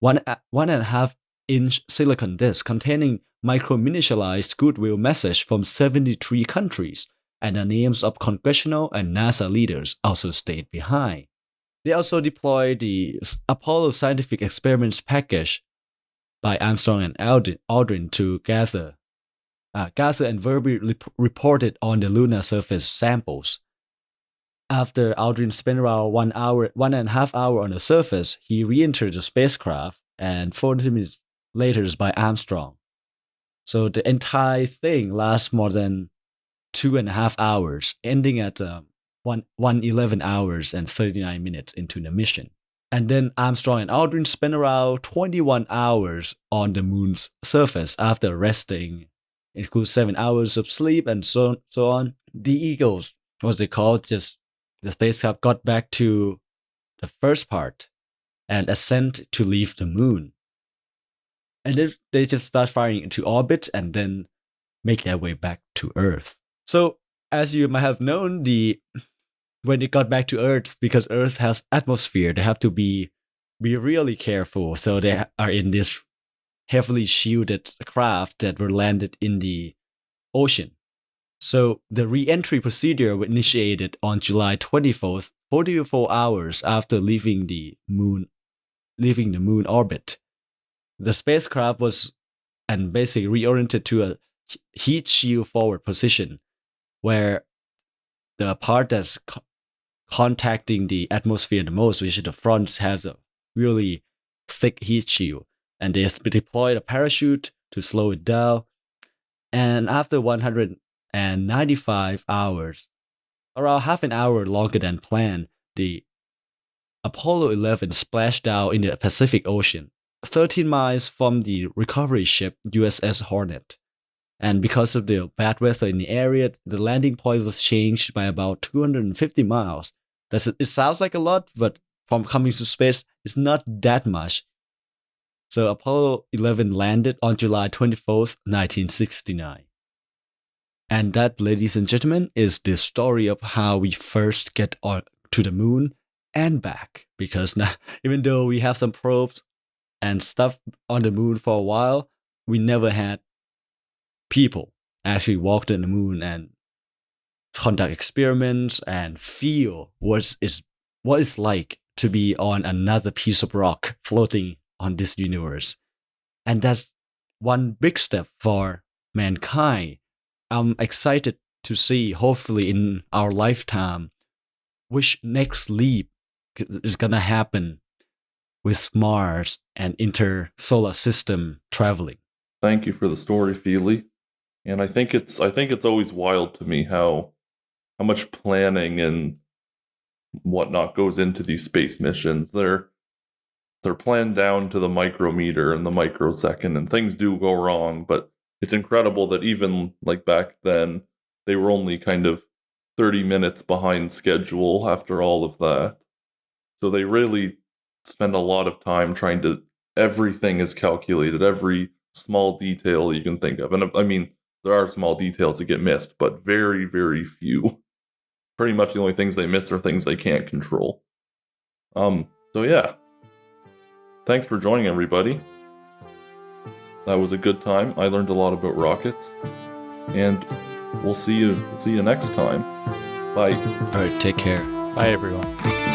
1.5-inch silicon disc containing micro-miniaturized goodwill message from 73 countries, and the names of congressional and NASA leaders also stayed behind. They also deployed the Apollo Scientific Experiments package by Armstrong and Aldrin to gather and verbally reported on the lunar surface samples. After Aldrin spent around 1.5 hours on the surface, he re-entered the spacecraft, and 40 minutes later by Armstrong. So the entire thing lasts more than 2.5 hours, ending at 1:11 hours and 39 minutes into the mission. And then Armstrong and Aldrin spent around 21 hours on the moon's surface after resting. It includes 7 hours of sleep and so on. The Eagles, what's they called, just the spacecraft got back to the first part and ascend to leave the moon. And then they just start firing into orbit and then make their way back to Earth. So, as you might have known, when it got back to Earth, because Earth has atmosphere, they have to be really careful. So they are in this heavily shielded craft that were landed in the ocean. So the re-entry procedure was initiated on July 24th, 44 hours after leaving the moon orbit. The spacecraft was basically reoriented to a heat shield forward position, where the part that's contacting the atmosphere the most, which is the front, has a really thick heat shield, and they deployed a parachute to slow it down. And after 195 hours, around half an hour longer than planned, the Apollo 11 splashed down in the Pacific Ocean, 13 miles from the recovery ship USS Hornet. And because of the bad weather in the area, the landing point was changed by about 250 miles. It sounds like a lot, but from coming to space, it's not that much. So Apollo 11 landed on July 24th, 1969. And that, ladies and gentlemen, is the story of how we first get to the moon and back. Because now, even though we have some probes and stuff on the moon for a while, we never had people actually walk on the moon and conduct experiments and feel what it's like to be on another piece of rock floating on this universe. And that's one big step for mankind. I'm excited to see, hopefully in our lifetime, which next leap is gonna happen with Mars and intersolar system traveling. Thank you for the story, Feely. And I think it's always wild to me how much planning and whatnot goes into these space missions. They're planned down to the micrometer and the microsecond, and things do go wrong, but it's incredible that even like back then, they were only kind of 30 minutes behind schedule after all of that. So they really spend a lot of time trying to, everything is calculated, every small detail you can think of. And I mean, there are small details that get missed, but very, very few. Pretty much the only things they miss are things they can't control. So yeah. Thanks for joining, everybody. That was a good time. I learned a lot about rockets. And we'll see you next time. Bye. All right, take care. Bye, everyone.